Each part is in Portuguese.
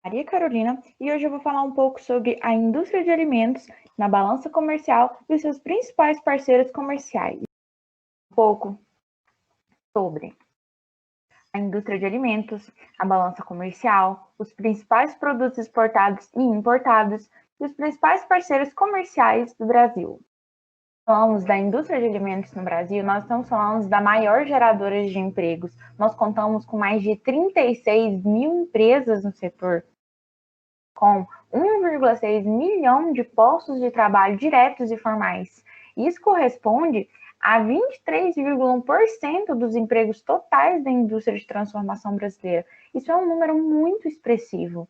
Maria Carolina, e hoje eu vou falar um pouco sobre a indústria de alimentos na balança comercial e os seus principais parceiros comerciais. Um pouco sobre a indústria de alimentos, a balança comercial, os principais produtos exportados e importados e os principais parceiros comerciais do Brasil. Falamos da indústria de alimentos no Brasil, nós estamos falando da maior geradora de empregos. Nós contamos com mais de 36 mil empresas no setor, com 1,6 milhão de postos de trabalho diretos e formais. Isso corresponde a 23,1% dos empregos totais da indústria de transformação brasileira. Isso é um número muito expressivo.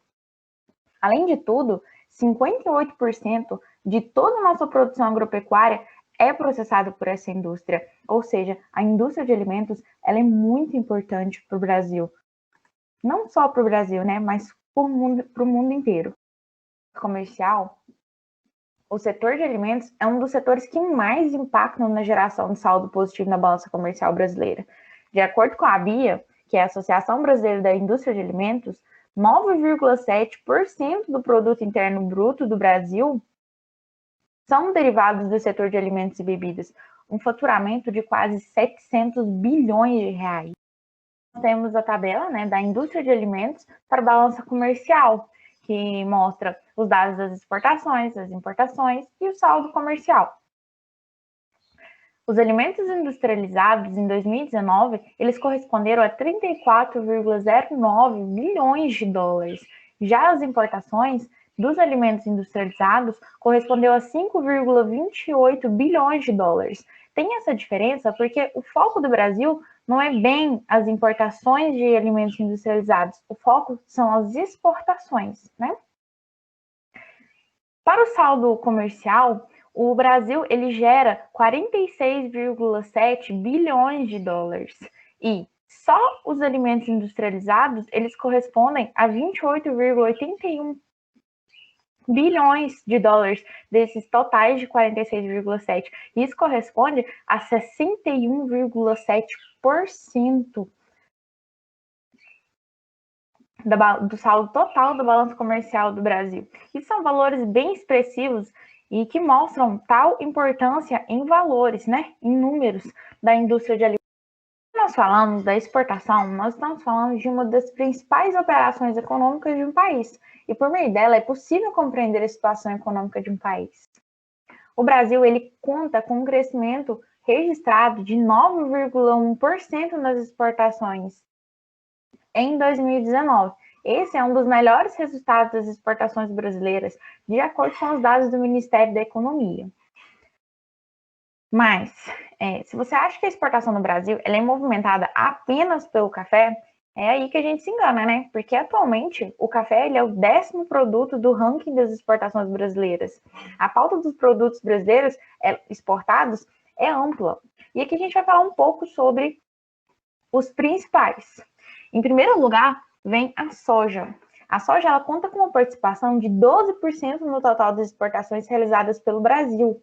Além de tudo, 58% de toda a nossa produção agropecuária é processada por essa indústria. Ou seja, a indústria de alimentos ela é muito importante para o Brasil. Não só para o Brasil, né, mas para o mundo inteiro. Comercial, o setor de alimentos é um dos setores que mais impactam na geração de saldo positivo na balança comercial brasileira. De acordo com a ABIA, que é a Associação Brasileira da Indústria de Alimentos, 9,7% do produto interno bruto do Brasil são derivados do setor de alimentos e bebidas, um faturamento de quase 700 bilhões de reais. Nós temos a tabela, né, da indústria de alimentos para a balança comercial, que mostra os dados das exportações, das importações e o saldo comercial. Os alimentos industrializados em 2019, eles corresponderam a 34,09 bilhões de dólares. Já as importações dos alimentos industrializados correspondeu a 5,28 bilhões de dólares. Tem essa diferença porque o foco do Brasil não é bem as importações de alimentos industrializados, o foco são as exportações, né? Para o saldo comercial, o Brasil ele gera 46,7 bilhões de dólares e só os alimentos industrializados eles correspondem a 28,81 bilhões de dólares desses totais de 46,7. Isso corresponde a 61,7% do saldo total do balanço comercial do Brasil. Isso são valores bem expressivos e que mostram tal importância em valores, né, em números da indústria de alimentos. Quando nós falamos da exportação, nós estamos falando de uma das principais operações econômicas de um país, e por meio dela é possível compreender a situação econômica de um país. O Brasil ele conta com um crescimento registrado de 9,1% nas exportações em 2019. Esse é um dos melhores resultados das exportações brasileiras, de acordo com os dados do Ministério da Economia. Mas, se você acha que a exportação no Brasil ela é movimentada apenas pelo café, é aí que a gente se engana, né? Porque atualmente o café ele é o 10º produto do ranking das exportações brasileiras. A pauta dos produtos brasileiros exportados é ampla. E aqui a gente vai falar um pouco sobre os principais. Em primeiro lugar, vem a soja. A soja ela conta com uma participação de 12% no total das exportações realizadas pelo Brasil.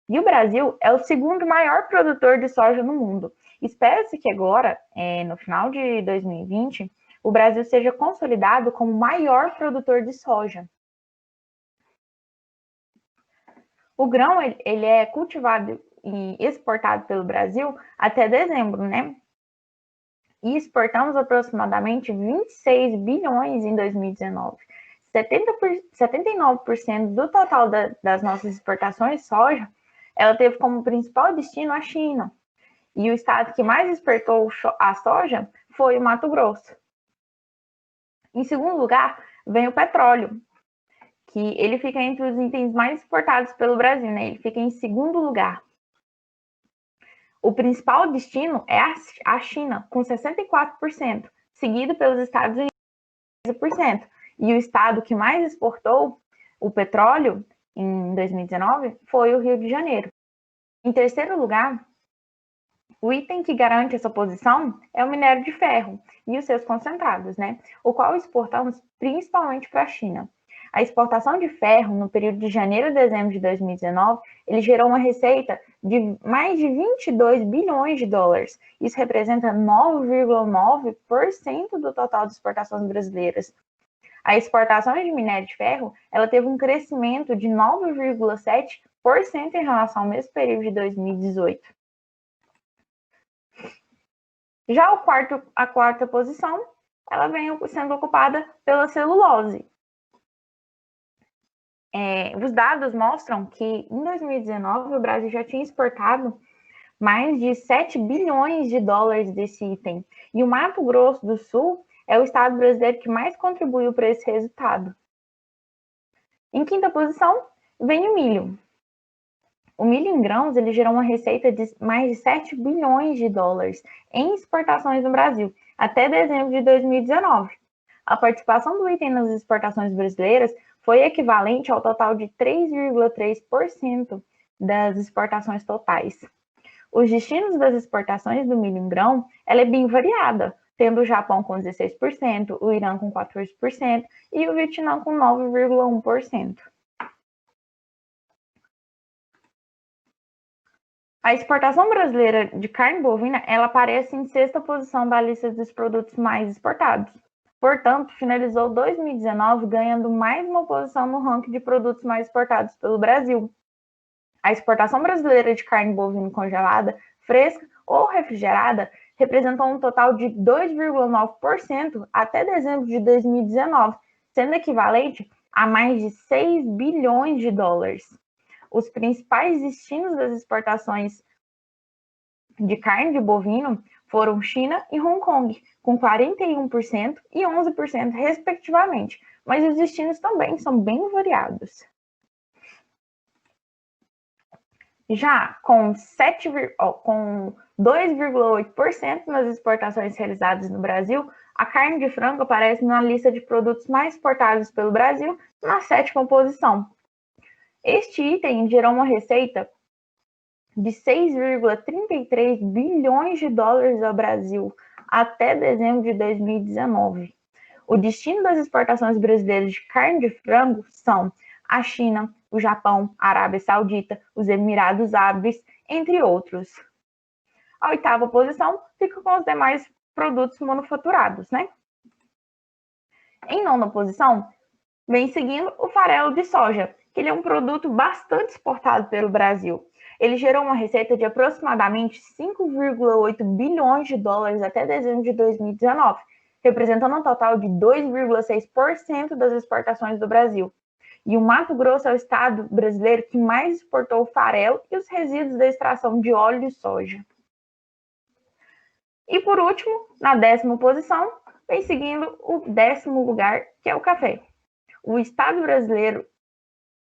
E o Brasil é o segundo maior produtor de soja no mundo. Espera-se que agora, no final de 2020, o Brasil seja consolidado como o maior produtor de soja. O grão ele é cultivado e exportado pelo Brasil até dezembro, né? E exportamos aproximadamente 26 bilhões em 2019. 79% do total das nossas exportações de soja, ela teve como principal destino a China. E o estado que mais exportou a soja foi o Mato Grosso. Em segundo lugar, vem o petróleo, que ele fica entre os itens mais exportados pelo Brasil, né? Ele fica em segundo lugar. O principal destino é a China, com 64%, seguido pelos Estados Unidos, com 15%. E o estado que mais exportou o petróleo em 2019 foi o Rio de Janeiro. Em terceiro lugar, o item que garante essa posição é o minério de ferro e os seus concentrados, né? O qual exportamos principalmente para a China. A exportação de ferro no período de janeiro a dezembro de 2019, ele gerou uma receita de mais de 22 bilhões de dólares. Isso representa 9,9% do total de exportações brasileiras. A exportação de minério de ferro, ela teve um crescimento de 9,7% em relação ao mesmo período de 2018. Já a quarta posição, ela vem sendo ocupada pela celulose. Os dados mostram que em 2019 o Brasil já tinha exportado mais de 7 bilhões de dólares desse item. E o Mato Grosso do Sul é o estado brasileiro que mais contribuiu para esse resultado. Em quinta posição, vem o milho. O milho em grãos ele gerou uma receita de mais de 7 bilhões de dólares em exportações no Brasil, até dezembro de 2019. A participação do item nas exportações brasileiras foi equivalente ao total de 3,3% das exportações totais. Os destinos das exportações do milho em grão ela é bem variada, tendo o Japão com 16%, o Irã com 14% e o Vietnã com 9,1%. A exportação brasileira de carne bovina ela aparece em sexta posição da lista dos produtos mais exportados. Portanto, finalizou 2019 ganhando mais uma posição no ranking de produtos mais exportados pelo Brasil. A exportação brasileira de carne bovina congelada, fresca ou refrigerada representou um total de 2,9% até dezembro de 2019, sendo equivalente a mais de 6 bilhões de dólares. Os principais destinos das exportações de carne de bovino foram China e Hong Kong, com 41% e 11%, respectivamente, mas os destinos também são bem variados. Já com 2,8% nas exportações realizadas no Brasil, a carne de frango aparece na lista de produtos mais exportados pelo Brasil, na sétima posição. Este item gerou uma receita de 6,33 bilhões de dólares ao Brasil até dezembro de 2019. O destino das exportações brasileiras de carne de frango são a China, o Japão, a Arábia Saudita, os Emirados Árabes, entre outros. A oitava posição fica com os demais produtos manufaturados, né? Em nona posição, vem seguindo o farelo de soja, que ele é um produto bastante exportado pelo Brasil. Ele gerou uma receita de aproximadamente 5,8 bilhões de dólares até dezembro de 2019, representando um total de 2,6% das exportações do Brasil. E o Mato Grosso é o estado brasileiro que mais exportou o farelo e os resíduos da extração de óleo de soja. E por último, na décima posição, vem seguindo o 10º lugar, que é o café. O estado brasileiro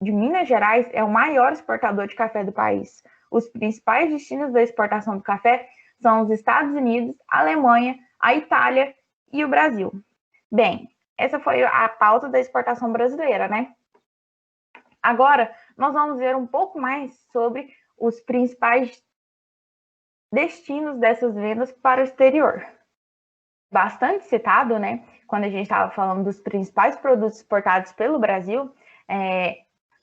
de Minas Gerais é o maior exportador de café do país. Os principais destinos da exportação do café são os Estados Unidos, a Alemanha, a Itália e o Brasil. Bem, essa foi a pauta da exportação brasileira, né? Agora, nós vamos ver um pouco mais sobre os principais destinos dessas vendas para o exterior. Bastante citado, né? Quando a gente estava falando dos principais produtos exportados pelo Brasil,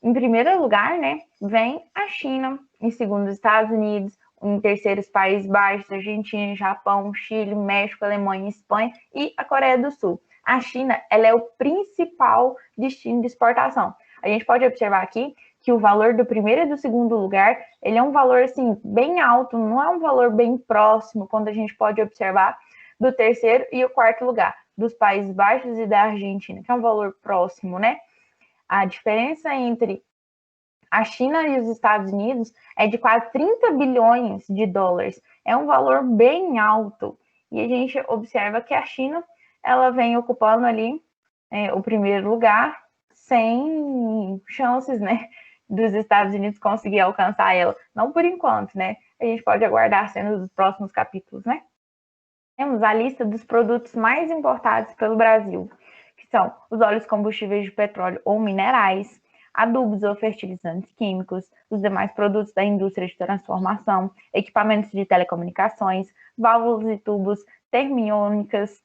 em primeiro lugar, né, vem a China, em segundo os Estados Unidos, em terceiro os Países Baixos, Argentina, Japão, Chile, México, Alemanha, Espanha e a Coreia do Sul. A China, ela é o principal destino de exportação. A gente pode observar aqui que o valor do primeiro e do segundo lugar, ele é um valor, assim, bem alto, não é um valor bem próximo, quando a gente pode observar do terceiro e o quarto lugar, dos Países Baixos e da Argentina, que é um valor próximo, né? A diferença entre a China e os Estados Unidos é de quase 30 bilhões de dólares. É um valor bem alto. E a gente observa que a China, ela vem ocupando ali o primeiro lugar, sem chances, né, dos Estados Unidos conseguir alcançar ela. Não por enquanto, né? A gente pode aguardar cenas dos próximos capítulos, né? Temos a lista dos produtos mais importados pelo Brasil, que são os óleos combustíveis de petróleo ou minerais, adubos ou fertilizantes químicos, os demais produtos da indústria de transformação, equipamentos de telecomunicações, válvulas e tubos, termiônicas,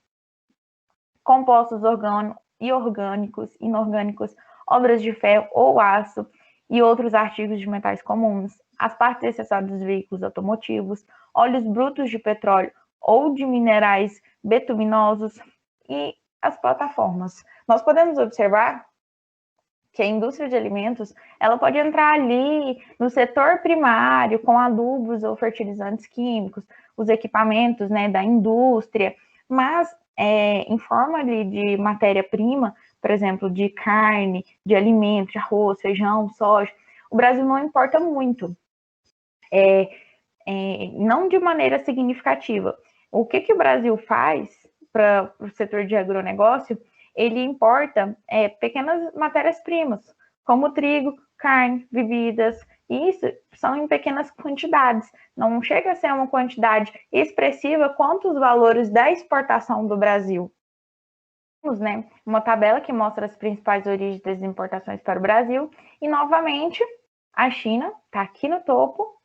compostos orgânicos, inorgânicos, obras de ferro ou aço e outros artigos de metais comuns, as partes e acessórios dos veículos automotivos, óleos brutos de petróleo ou de minerais betuminosos e as plataformas. Nós podemos observar que a indústria de alimentos, ela pode entrar ali no setor primário, com adubos ou fertilizantes químicos, os equipamentos, né, da indústria, mas em forma de matéria-prima, por exemplo, de carne, de alimento, de arroz, feijão, soja, o Brasil não importa muito, não de maneira significativa. O que o Brasil faz para o setor de agronegócio? Ele importa pequenas matérias-primas, como trigo, carne, bebidas, e isso são em pequenas quantidades. Não chega a ser uma quantidade expressiva quanto os valores da exportação do Brasil. Temos, né, uma tabela que mostra as principais origens das importações para o Brasil, e novamente a China está aqui no topo,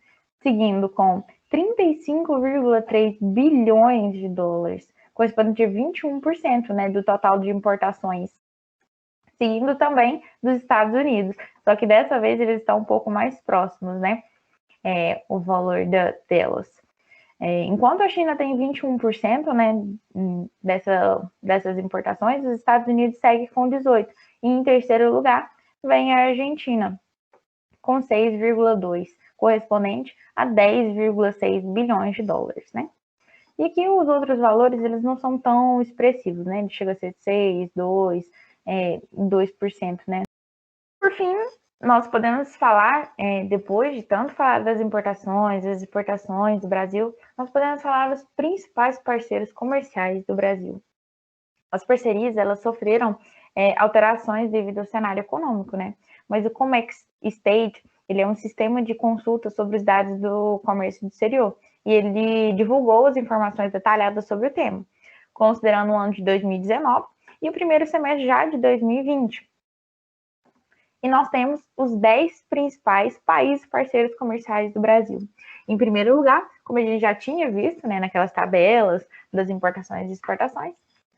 seguindo com 35,3 bilhões de dólares, correspondente a 21%, né, do total de importações, seguindo também dos Estados Unidos. Só que dessa vez eles estão um pouco mais próximos, né, o valor delas. Enquanto a China tem 21%, né, dessas importações, os Estados Unidos seguem com 18%. E em terceiro lugar vem a Argentina, com 6,2%, correspondente a 10,6 bilhões de dólares, né? E aqui os outros valores, eles não são tão expressivos, né? Chega a ser 6, 2, 2%, né? Por fim, nós podemos falar, depois de tanto falar das importações, das exportações do Brasil, nós podemos falar dos principais parceiros comerciais do Brasil. As parcerias, elas sofreram alterações devido ao cenário econômico, né? Mas o Comex State, ele é um sistema de consulta sobre os dados do comércio exterior, e ele divulgou as informações detalhadas sobre o tema, considerando o ano de 2019 e o primeiro semestre já de 2020. E nós temos os 10 principais países parceiros comerciais do Brasil. Em primeiro lugar, como a gente já tinha visto, né, naquelas tabelas das importações e exportações,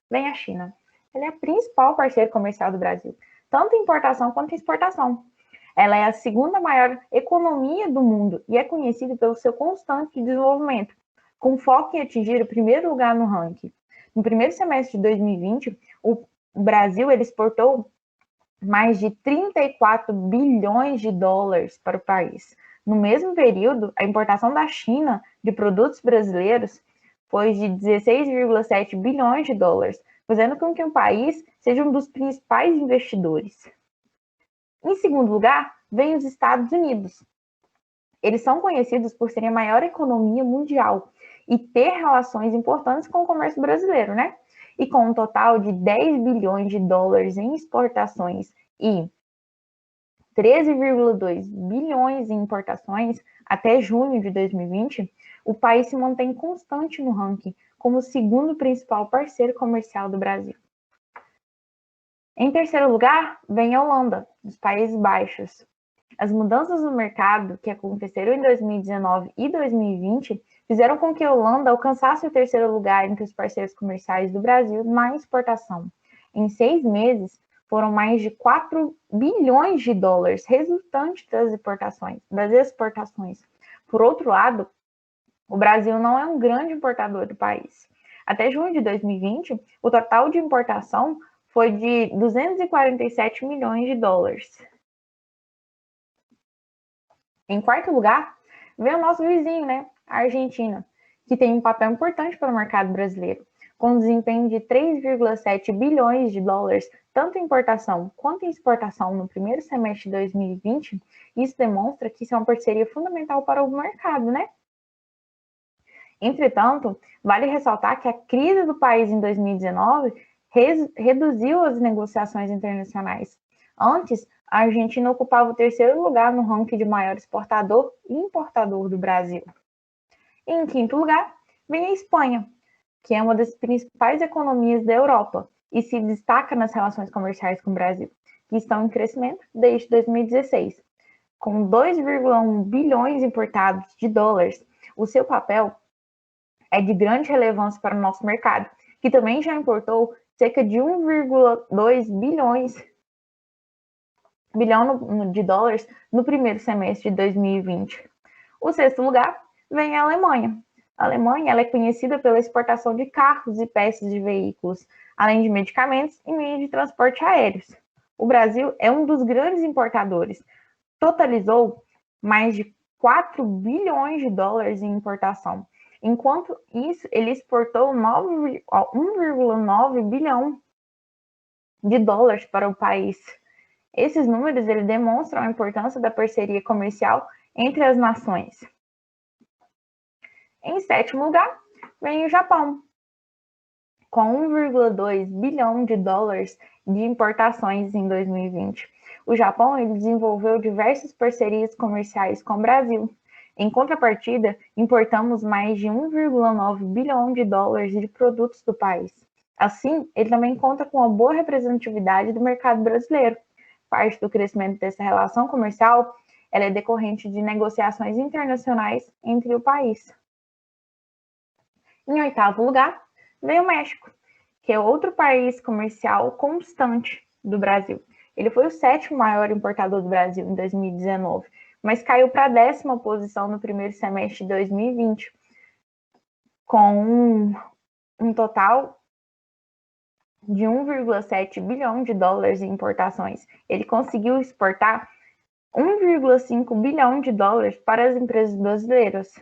vem a China. Ela é a principal parceiro comercial do Brasil, tanto em importação quanto em exportação. Ela é a segunda maior economia do mundo e é conhecida pelo seu constante desenvolvimento, com foco em atingir o primeiro lugar no ranking. No primeiro semestre de 2020, o Brasil ele exportou mais de 34 bilhões de dólares para o país. No mesmo período, a importação da China de produtos brasileiros foi de 16,7 bilhões de dólares, fazendo com que o país seja um dos principais investidores. Em segundo lugar, vem os Estados Unidos. Eles são conhecidos por serem a maior economia mundial e ter relações importantes com o comércio brasileiro, né? E com um total de 10 bilhões de dólares em exportações e 13,2 bilhões em importações até junho de 2020, o país se mantém constante no ranking como o segundo principal parceiro comercial do Brasil. Em terceiro lugar, vem a Holanda, dos Países Baixos. As mudanças no mercado que aconteceram em 2019 e 2020 fizeram com que a Holanda alcançasse o terceiro lugar entre os parceiros comerciais do Brasil na exportação. Em 6 meses, foram mais de 4 bilhões de dólares resultantes das exportações. Por outro lado, o Brasil não é um grande importador do país. Até junho de 2020, o total de importação foi de 247 milhões de dólares. Em quarto lugar, vem o nosso vizinho, né, a Argentina, que tem um papel importante para o mercado brasileiro, com um desempenho de 3,7 bilhões de dólares, tanto em importação quanto em exportação no primeiro semestre de 2020. Isso demonstra que isso é uma parceria fundamental para o mercado, né? Entretanto, vale ressaltar que a crise do país em 2019 reduziu as negociações internacionais. Antes, a Argentina ocupava o terceiro lugar no ranking de maior exportador e importador do Brasil. E em quinto lugar, vem a Espanha, que é uma das principais economias da Europa e se destaca nas relações comerciais com o Brasil, que estão em crescimento desde 2016. Com 2,1 bilhões importados de dólares, o seu papel é de grande relevância para o nosso mercado, que também já importou cerca de 1,2 bilhão de dólares no primeiro semestre de 2020. O sexto lugar vem a Alemanha. A Alemanha ela é conhecida pela exportação de carros e peças de veículos. além de medicamentos e meios de transporte aéreos. O Brasil é um dos grandes importadores, totalizou mais de 4 bilhões de dólares em importação. Enquanto isso, ele exportou 1,9 bilhão de dólares para o país. Esses números demonstram a importância da parceria comercial entre as nações. Em sétimo lugar, vem o Japão, com 1,2 bilhão de dólares de importações em 2020. O Japão desenvolveu diversas parcerias comerciais com o Brasil. Em contrapartida, importamos mais de 1,9 bilhão de dólares de produtos do país. Assim, ele também conta com uma boa representatividade do mercado brasileiro. Parte do crescimento dessa relação comercial é decorrente de negociações internacionais entre o país. Em oitavo lugar, vem o México, que é outro país comercial constante do Brasil. Ele foi o sétimo maior importador do Brasil em 2019, mas caiu para a 10ª posição no primeiro semestre de 2020, com um total de 1,7 bilhão de dólares em importações. Ele conseguiu exportar 1,5 bilhão de dólares para as empresas brasileiras.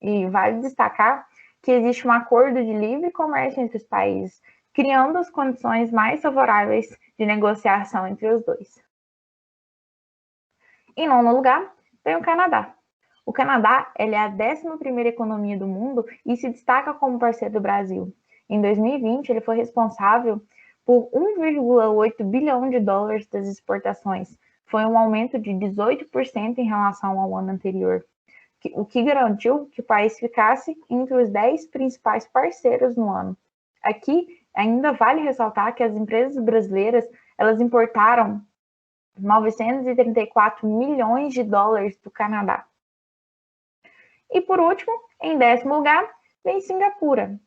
E vale destacar que existe um acordo de livre comércio entre os países, criando as condições mais favoráveis de negociação entre os dois. Em nono lugar, vem o Canadá. O Canadá é a 11ª economia do mundo e se destaca como parceiro do Brasil. Em 2020, ele foi responsável por 1,8 bilhão de dólares das exportações. Foi um aumento de 18% em relação ao ano anterior, o que garantiu que o país ficasse entre os 10 principais parceiros no ano. Aqui, ainda vale ressaltar que as empresas brasileiras, elas importaram 934 milhões de dólares do Canadá. E por último, em 10º lugar, vem Singapura.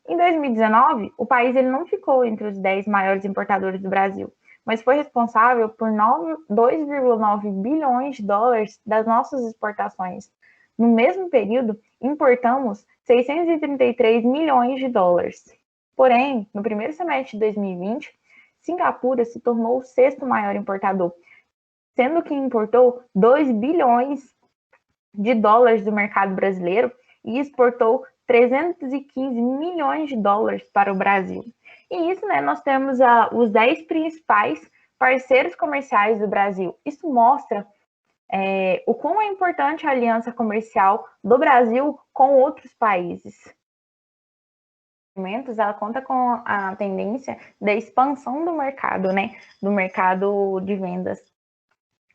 Em 2019, o país não ficou entre os 10 maiores importadores do Brasil, mas foi responsável por 2,9 bilhões de dólares das nossas exportações. No mesmo período, importamos 633 milhões de dólares. Porém, no primeiro semestre de 2020, Singapura se tornou o 6º maior importador, sendo que importou 2 bilhões de dólares do mercado brasileiro e exportou 315 milhões de dólares para o Brasil. E isso, nós temos os 10 principais parceiros comerciais do Brasil. Isso mostra o quão é importante a aliança comercial do Brasil com outros países. Ela conta com a tendência da expansão do mercado, do mercado de vendas.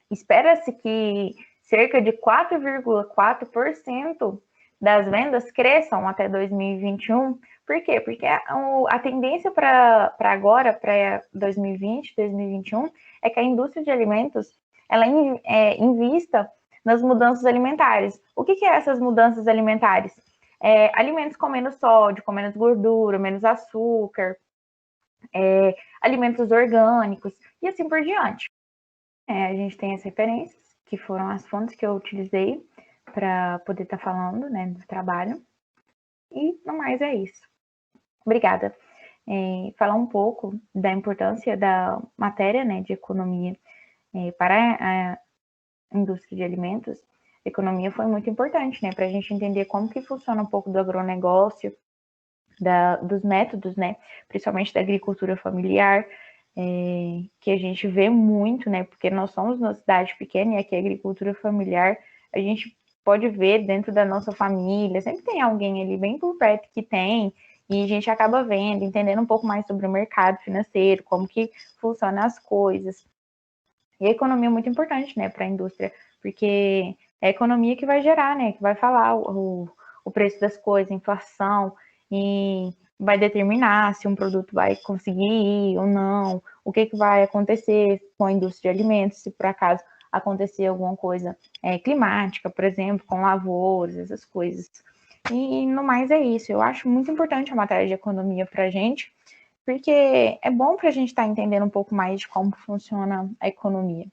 Espera-se que cerca de 4,4% das vendas cresçam até 2021. Por quê? Porque a tendência para agora, para 2020, 2021, é que a indústria de alimentos ela invista nas mudanças alimentares. O que é essas mudanças alimentares? Alimentos com menos sódio, com menos gordura, menos açúcar, alimentos orgânicos e assim por diante. A gente tem as referências, que foram as fontes que eu utilizei para poder estar falando do trabalho. E no mais é isso. Obrigada. Falar um pouco da importância da matéria de economia para a indústria de alimentos. A economia foi muito importante para a gente entender como que funciona um pouco do agronegócio, dos métodos, principalmente da agricultura familiar, que a gente vê muito, porque nós somos uma cidade pequena e aqui a agricultura familiar, a gente pode ver dentro da nossa família, sempre tem alguém ali bem por perto que tem, e a gente acaba vendo, entendendo um pouco mais sobre o mercado financeiro, como que funcionam as coisas. E a economia é muito importante, para a indústria, porque é a economia que vai gerar, que vai falar o preço das coisas, a inflação, e vai determinar se um produto vai conseguir ir ou não, o que vai acontecer com a indústria de alimentos, se por acaso acontecer alguma coisa climática, por exemplo, com lavouras, essas coisas. E no mais é isso. Eu acho muito importante a matéria de economia para a gente, porque é bom para a gente estar entendendo um pouco mais de como funciona a economia.